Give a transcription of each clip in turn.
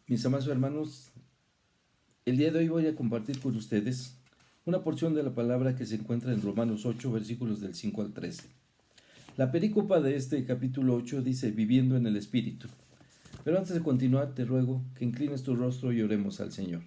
Mis amados hermanos, el día de hoy voy a compartir con ustedes una porción de la palabra que se encuentra en Romanos 8, versículos del 5 al 13. La perícopa de este capítulo 8 dice, viviendo en el Espíritu. Pero antes de continuar, te ruego que inclines tu rostro y oremos al Señor.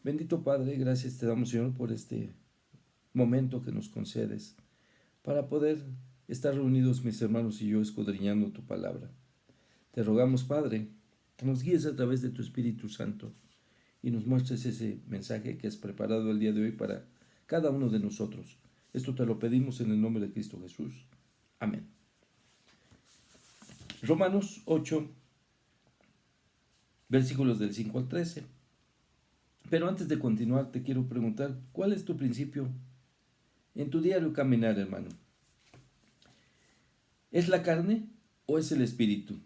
Bendito Padre, gracias te damos, Señor, por este momento que nos concedes para poder estar reunidos mis hermanos y yo escudriñando tu palabra. Te rogamos, Padre, que nos guíes a través de tu Espíritu Santo y nos muestres ese mensaje que has preparado el día de hoy para cada uno de nosotros. Esto te lo pedimos en el nombre de Cristo Jesús. Amén. Romanos 8, versículos del 5 al 13. Pero antes de continuar, te quiero preguntar, ¿cuál es tu principio en tu diario caminar, hermano? ¿Es la carne o es el espíritu?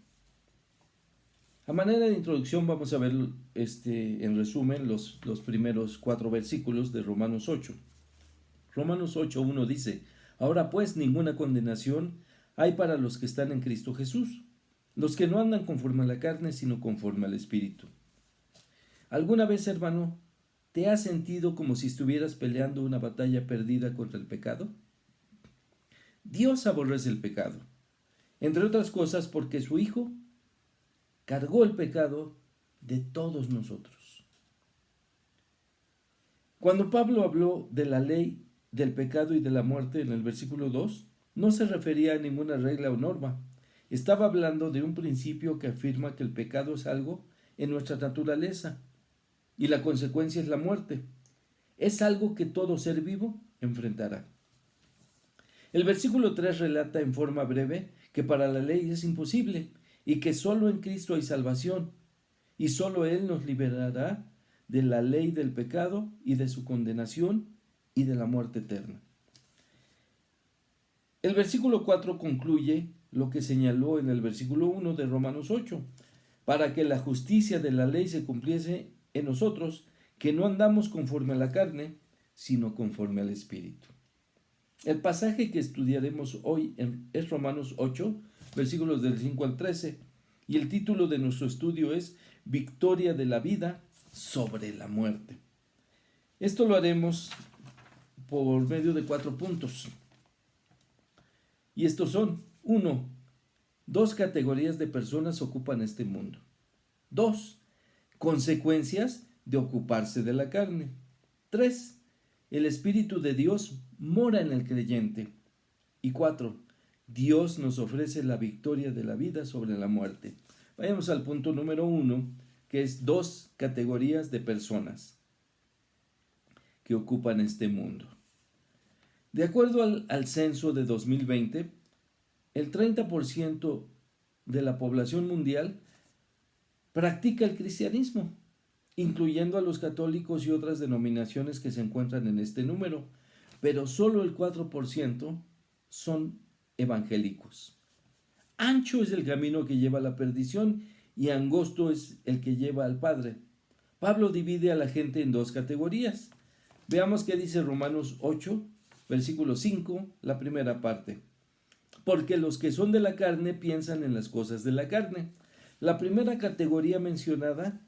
A manera de introducción vamos a ver en resumen los primeros 4 versículos de Romanos 8. Romanos 8:1 dice, ahora pues ninguna condenación hay para los que están en Cristo Jesús, los que no andan conforme a la carne, sino conforme al Espíritu. ¿Alguna vez, hermano, te has sentido como si estuvieras peleando una batalla perdida contra el pecado? Dios aborrece el pecado, entre otras cosas porque su Hijo cargó el pecado de todos nosotros. Cuando Pablo habló de la ley del pecado y de la muerte en el versículo 2, no se refería a ninguna regla o norma. Estaba hablando de un principio que afirma que el pecado es algo en nuestra naturaleza y la consecuencia es la muerte. Es algo que todo ser vivo enfrentará. El versículo 3 relata en forma breve que para la ley es imposible y que solo en Cristo hay salvación y solo Él nos liberará de la ley del pecado y de su condenación y de la muerte eterna. El versículo 4 concluye lo que señaló en el versículo 1 de Romanos 8, para que la justicia de la ley se cumpliese en nosotros, que no andamos conforme a la carne, sino conforme al Espíritu. El pasaje que estudiaremos hoy es Romanos 8, versículos del 5 al 13, y el título de nuestro estudio es Victoria de la vida sobre la muerte. Esto lo haremos por medio de 4 puntos. Y estos son: 1. Dos categorías de personas ocupan este mundo. 2. Consecuencias de ocuparse de la carne. 3. El Espíritu de Dios mora en el creyente. Y 4. Dios nos ofrece la victoria de la vida sobre la muerte. Vayamos al punto número 1, que es dos categorías de personas que ocupan este mundo. De acuerdo al censo de 2020, el 30% de la población mundial practica el cristianismo, incluyendo a los católicos y otras denominaciones que se encuentran en este número, pero solo el 4% son evangélicos. Ancho es el camino que lleva a la perdición y angosto es el que lleva al Padre. Pablo divide a la gente en dos categorías. Veamos qué dice Romanos 8, versículo 5, la primera parte. Porque los que son de la carne piensan en las cosas de la carne. La primera categoría mencionada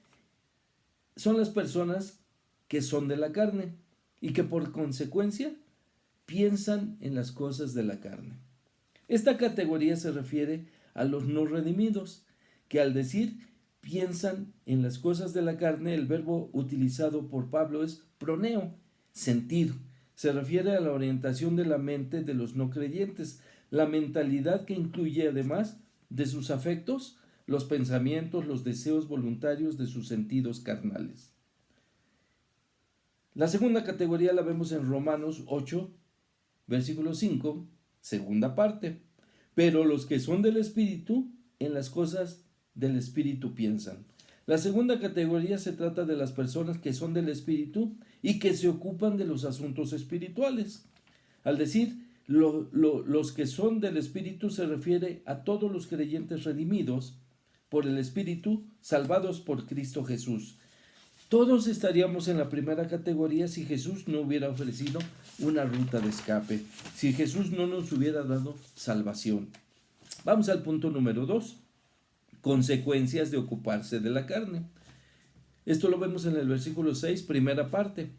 son las personas que son de la carne y que por consecuencia piensan en las cosas de la carne. Esta categoría se refiere a los no redimidos, que al decir piensan en las cosas de la carne, el verbo utilizado por Pablo es proneo, sentir. Se refiere a la orientación de la mente de los no creyentes, la mentalidad que incluye además de sus afectos, los pensamientos, los deseos voluntarios de sus sentidos carnales. La segunda categoría la vemos en Romanos 8, versículo 5, segunda parte. Pero los que son del Espíritu, en las cosas del Espíritu piensan. La segunda categoría se trata de las personas que son del Espíritu y que se ocupan de los asuntos espirituales. Al decir los que son del Espíritu se refiere a todos los creyentes redimidos por el Espíritu, salvados por Cristo Jesús. Todos estaríamos en la primera categoría si Jesús no hubiera ofrecido una ruta de escape, si Jesús no nos hubiera dado salvación. Vamos al punto número 2. consecuencias de ocuparse de la carne. Esto lo vemos en el versículo 6, primera parte.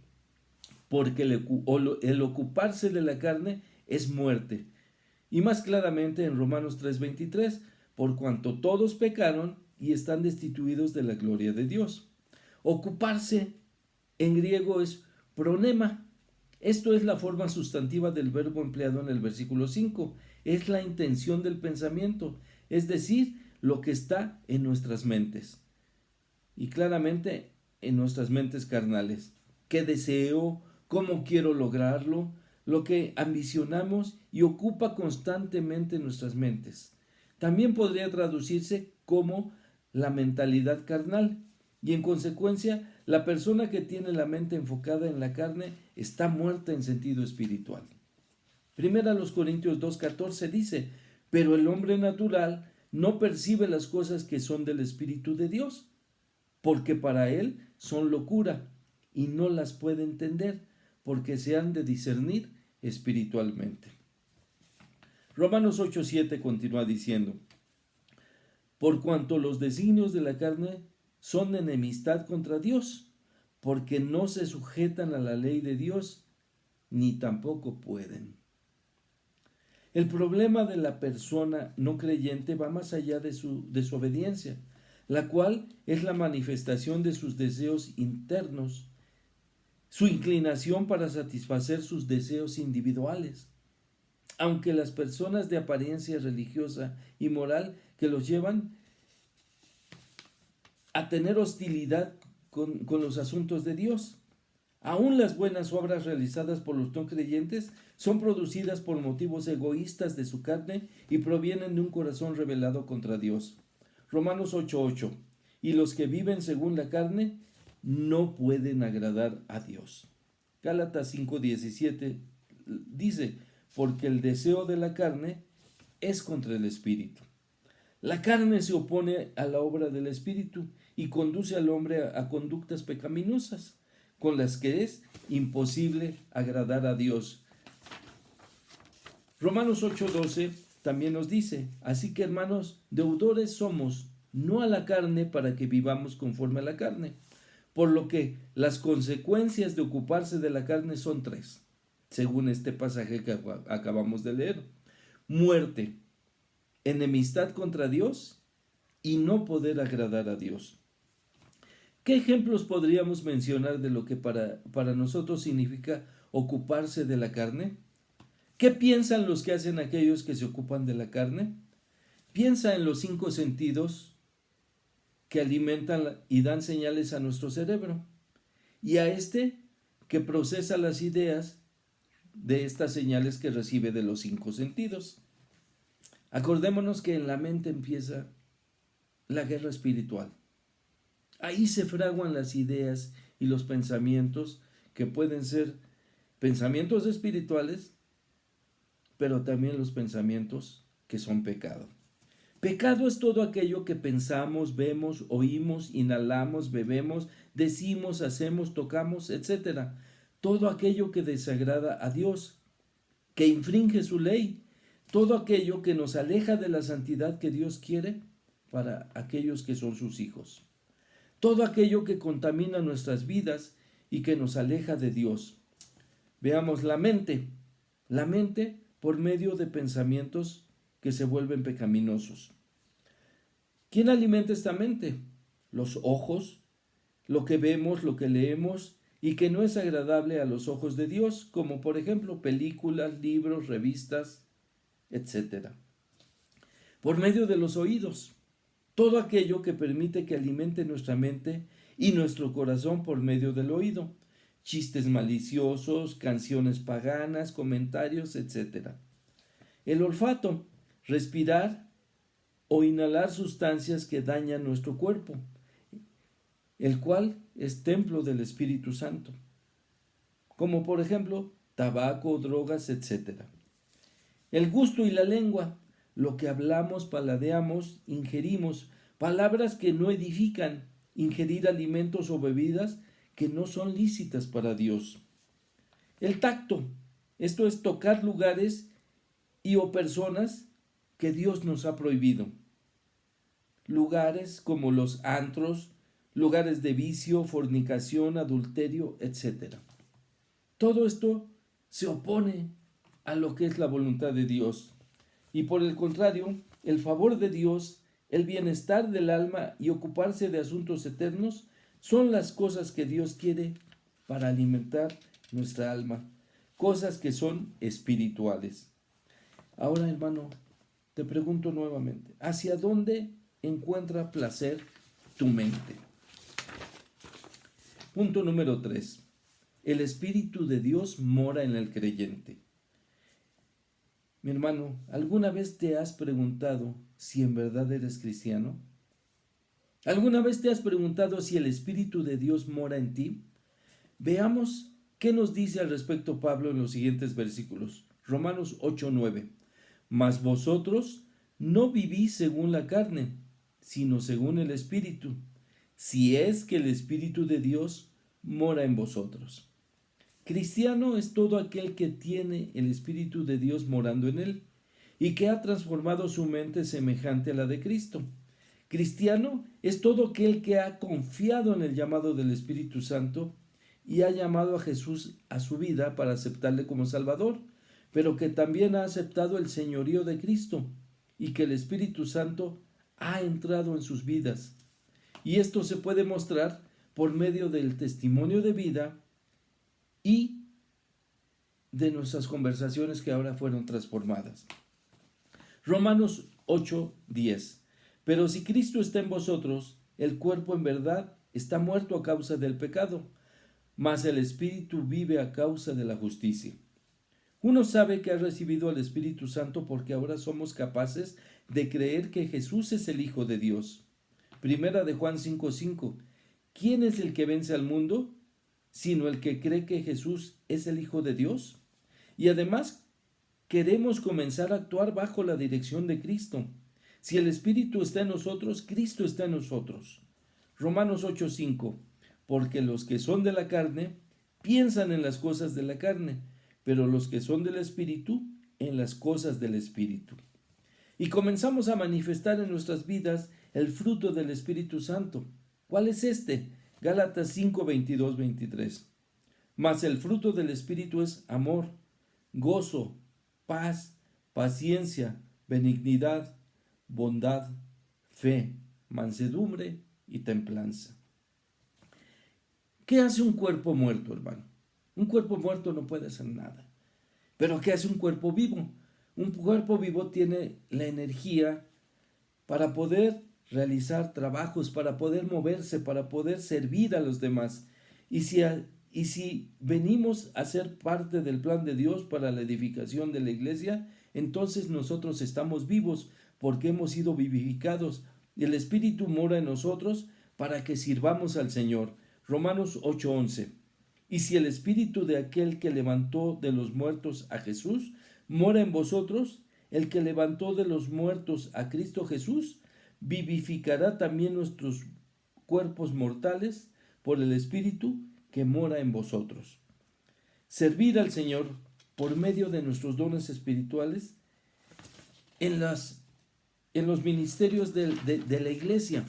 Porque el ocuparse de la carne es muerte. Y más claramente en Romanos 3:23, por cuanto todos pecaron y están destituidos de la gloria de Dios. Ocuparse en griego es pronema. Esto es la forma sustantiva del verbo empleado en el versículo 5. Es la intención del pensamiento, es decir, lo que está en nuestras mentes. Y claramente en nuestras mentes carnales. ¿Qué deseo? ¿Cómo quiero lograrlo? Lo que ambicionamos y ocupa constantemente nuestras mentes. También podría traducirse como la mentalidad carnal. Y en consecuencia, la persona que tiene la mente enfocada en la carne está muerta en sentido espiritual. Primera los Corintios 2:14 dice, pero el hombre natural no percibe las cosas que son del Espíritu de Dios, porque para él son locura y no las puede entender, porque se han de discernir espiritualmente. Romanos 8:7 continúa diciendo, por cuanto los designios de la carne son enemistad contra Dios, porque no se sujetan a la ley de Dios, ni tampoco pueden. El problema de la persona no creyente va más allá de su desobediencia, la cual es la manifestación de sus deseos internos, su inclinación para satisfacer sus deseos individuales. Aunque las personas de apariencia religiosa y moral que los llevan a tener hostilidad con los asuntos de Dios, aún las buenas obras realizadas por los no creyentes son producidas por motivos egoístas de su carne y provienen de un corazón rebelado contra Dios. Romanos 8:8. Y los que viven según la carne no pueden agradar a Dios. Gálatas 5:17 dice, porque el deseo de la carne es contra el espíritu. La carne se opone a la obra del espíritu y conduce al hombre a conductas pecaminosas, con las que es imposible agradar a Dios. Romanos 8:12 también nos dice, así que hermanos, deudores somos, no a la carne para que vivamos conforme a la carne. Por lo que las consecuencias de ocuparse de la carne son tres, según este pasaje que acabamos de leer. Muerte, enemistad contra Dios y no poder agradar a Dios. ¿Qué ejemplos podríamos mencionar de lo que para nosotros significa ocuparse de la carne? ¿Qué piensan los que hacen aquellos que se ocupan de la carne? Piensa en los 5 sentidos que alimentan y dan señales a nuestro cerebro, y a este que procesa las ideas de estas señales que recibe de los 5 sentidos. Acordémonos que en la mente empieza la guerra espiritual. Ahí se fraguan las ideas y los pensamientos que pueden ser pensamientos espirituales, pero también los pensamientos que son pecado. Pecado es todo aquello que pensamos, vemos, oímos, inhalamos, bebemos, decimos, hacemos, tocamos, etc. Todo aquello que desagrada a Dios, que infringe su ley, todo aquello que nos aleja de la santidad que Dios quiere para aquellos que son sus hijos. Todo aquello que contamina nuestras vidas y que nos aleja de Dios. Veamos la mente por medio de pensamientos que se vuelven pecaminosos. ¿Quién alimenta esta mente? Los ojos, lo que vemos, lo que leemos y que no es agradable a los ojos de Dios, como por ejemplo películas, libros, revistas, etc. Por medio de los oídos, todo aquello que permite que alimente nuestra mente y nuestro corazón por medio del oído, chistes maliciosos, canciones paganas, comentarios, etc. El olfato, respirar o inhalar sustancias que dañan nuestro cuerpo, el cual es templo del Espíritu Santo, como por ejemplo tabaco, drogas, etc. El gusto y la lengua, lo que hablamos, paladeamos, ingerimos, palabras que no edifican, ingerir alimentos o bebidas que no son lícitas para Dios. El tacto, esto es tocar lugares y o personas que Dios nos ha prohibido. lugares como los antros, lugares de vicio, fornicación, adulterio, etc. Todo esto se opone a lo que es la voluntad de Dios. Y por el contrario, el favor de Dios, el bienestar del alma y ocuparse de asuntos eternos son las cosas que Dios quiere para alimentar nuestra alma, cosas que son espirituales. Ahora, hermano, te pregunto nuevamente, ¿hacia dónde encuentra placer tu mente? Punto número 3. El Espíritu de Dios mora en el creyente. Mi hermano, ¿alguna vez te has preguntado si en verdad eres cristiano? ¿Alguna vez te has preguntado si el Espíritu de Dios mora en ti? Veamos qué nos dice al respecto Pablo en los siguientes versículos. Romanos 8:9. Mas vosotros no vivís según la carne, sino según el Espíritu, si es que el Espíritu de Dios mora en vosotros. Cristiano es todo aquel que tiene el Espíritu de Dios morando en él y que ha transformado su mente semejante a la de Cristo. Cristiano es todo aquel que ha confiado en el llamado del Espíritu Santo y ha llamado a Jesús a su vida para aceptarle como Salvador, pero que también ha aceptado el señorío de Cristo y que el Espíritu Santo ha entrado en sus vidas. Y esto se puede mostrar por medio del testimonio de vida y de nuestras conversaciones que ahora fueron transformadas. Romanos 8:10. Pero si Cristo está en vosotros, el cuerpo en verdad está muerto a causa del pecado, mas el Espíritu vive a causa de la justicia. Uno sabe que ha recibido al Espíritu Santo porque ahora somos capaces de creer que Jesús es el Hijo de Dios. Primera de Juan 5:5. ¿Quién es el que vence al mundo? Sino el que cree que Jesús es el Hijo de Dios. Y además queremos comenzar a actuar bajo la dirección de Cristo. Si el Espíritu está en nosotros, Cristo está en nosotros. Romanos 8:5. Porque los que son de la carne piensan en las cosas de la carne, pero los que son del Espíritu en las cosas del Espíritu. Y comenzamos a manifestar en nuestras vidas el fruto del Espíritu Santo. ¿Cuál es este? Gálatas 5:22-23. Mas el fruto del Espíritu es amor, gozo, paz, paciencia, benignidad, bondad, fe, mansedumbre y templanza. ¿Qué hace un cuerpo muerto, hermano? Un cuerpo muerto no puede hacer nada. ¿Pero qué hace un cuerpo vivo? Un cuerpo vivo tiene la energía para poder realizar trabajos, para poder moverse, para poder servir a los demás. Y si venimos a ser parte del plan de Dios para la edificación de la iglesia, entonces nosotros estamos vivos porque hemos sido vivificados y el Espíritu mora en nosotros para que sirvamos al Señor. Romanos 8:11. Y si el Espíritu de aquel que levantó de los muertos a Jesús mora en vosotros, el que levantó de los muertos a Cristo Jesús, vivificará también nuestros cuerpos mortales por el Espíritu que mora en vosotros. Servir al Señor por medio de nuestros dones espirituales en los ministerios de la iglesia,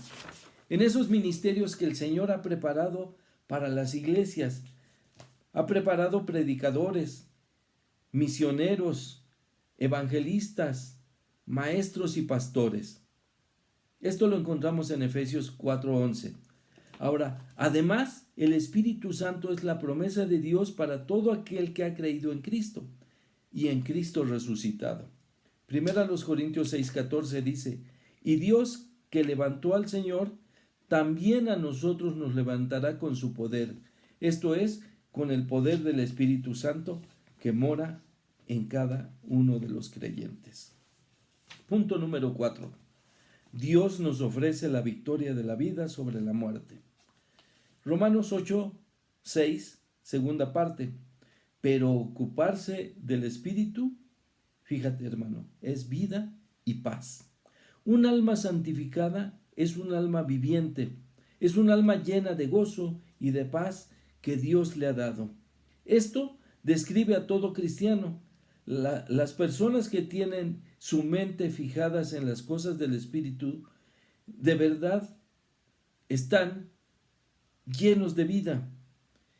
en esos ministerios que el Señor ha preparado para las iglesias. Ha preparado predicadores, misioneros, evangelistas, maestros y pastores. Esto lo encontramos en Efesios 4:11. Ahora, además, el Espíritu Santo es la promesa de Dios para todo aquel que ha creído en Cristo y en Cristo resucitado. Primera a los Corintios 6:14 dice, y Dios que levantó al Señor, también a nosotros nos levantará con su poder. Esto es, con el poder del Espíritu Santo que mora en cada uno de los creyentes. Punto número 4. Dios nos ofrece la victoria de la vida sobre la muerte. Romanos 8:6, segunda parte. Pero ocuparse del Espíritu, fíjate hermano, es vida y paz. Un alma santificada es un alma viviente, es un alma llena de gozo y de paz que Dios le ha dado. Esto describe a todo cristiano. Las personas que tienen su mente fijadas en las cosas del Espíritu de verdad están llenos de vida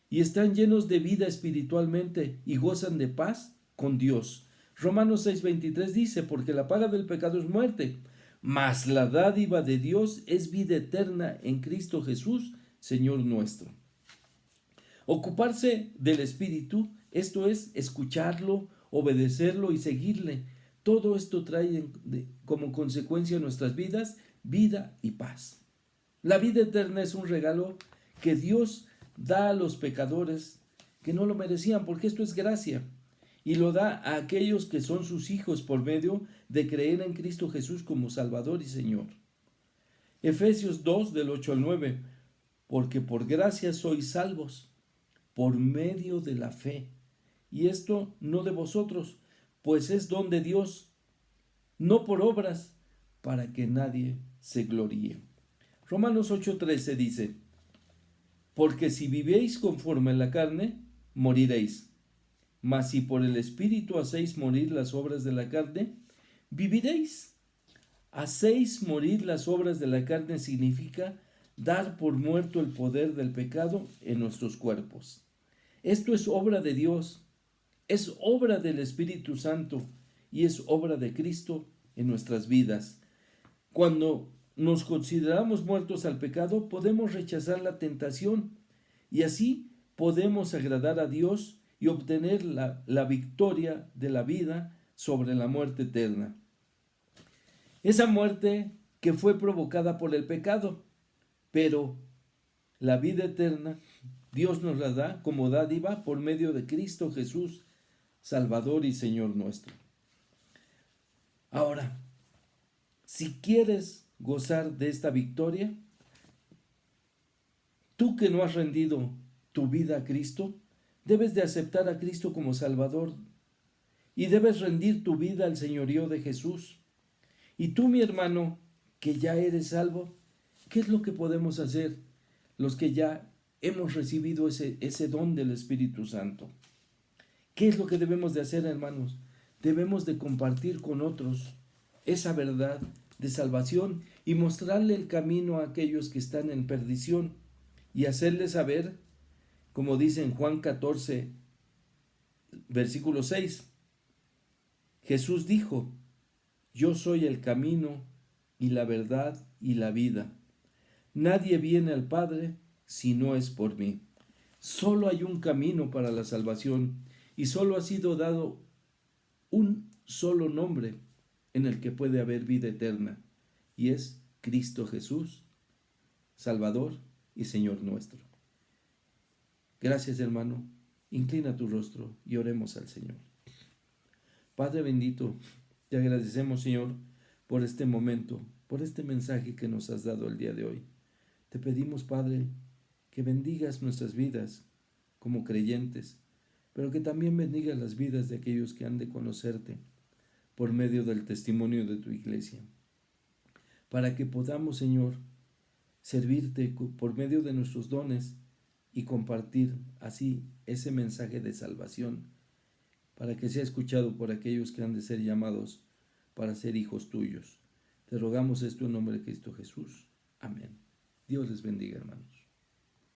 y están llenos de vida espiritualmente y gozan de paz con Dios. Romanos 6:23 dice, porque la paga del pecado es muerte, mas la dádiva de Dios es vida eterna en Cristo Jesús, Señor nuestro. Ocuparse del Espíritu, esto es escucharlo, obedecerlo y seguirle. Todo esto trae como consecuencia en nuestras vidas vida y paz. La vida eterna es un regalo que Dios da a los pecadores que no lo merecían, porque esto es gracia, y lo da a aquellos que son sus hijos por medio de creer en Cristo Jesús como Salvador y Señor. Efesios 2 del 8 al 9, porque por gracia sois salvos, por medio de la fe, y esto no de vosotros, pues es don de Dios, no por obras, para que nadie se gloríe. Romanos 8:13 dice, porque si vivéis conforme a la carne, moriréis, mas si por el Espíritu hacéis morir las obras de la carne, viviréis. Hacéis morir las obras de la carne significa dar por muerto el poder del pecado en nuestros cuerpos. Esto es obra de Dios, es obra del Espíritu Santo y es obra de Cristo en nuestras vidas. Cuando nos consideramos muertos al pecado, podemos rechazar la tentación y así podemos agradar a Dios y obtener la victoria de la vida sobre la muerte eterna. Esa muerte que fue provocada por el pecado, pero la vida eterna Dios nos la da como dádiva por medio de Cristo Jesús, Salvador y Señor nuestro. Ahora, si quieres gozar de esta victoria, tú que no has rendido tu vida a Cristo, debes de aceptar a Cristo como Salvador y debes rendir tu vida al señorío de Jesús. Y tú, mi hermano, que ya eres salvo, ¿qué es lo que podemos hacer los que ya hemos recibido ese don del Espíritu Santo? ¿Qué es lo que debemos de hacer, hermanos? Debemos de compartir con otros esa verdad de salvación y mostrarle el camino a aquellos que están en perdición y hacerles saber, como dice en Juan 14, versículo 6, Jesús dijo, yo soy el camino y la verdad y la vida. Nadie viene al Padre si no es por mí. Solo hay un camino para la salvación y solo ha sido dado un solo nombre en el que puede haber vida eterna, y es Cristo Jesús, Salvador y Señor nuestro. Gracias, hermano. Inclina tu rostro y oremos al Señor. Padre bendito, te agradecemos, Señor, por este momento, por este mensaje que nos has dado el día de hoy. Te pedimos, Padre, que bendigas nuestras vidas como creyentes, pero que también bendigas las vidas de aquellos que han de conocerte por medio del testimonio de tu iglesia, para que podamos, Señor, servirte por medio de nuestros dones y compartir así ese mensaje de salvación, para que sea escuchado por aquellos que han de ser llamados para ser hijos tuyos. Te rogamos esto en nombre de Cristo Jesús. Amén. Dios les bendiga, hermanos.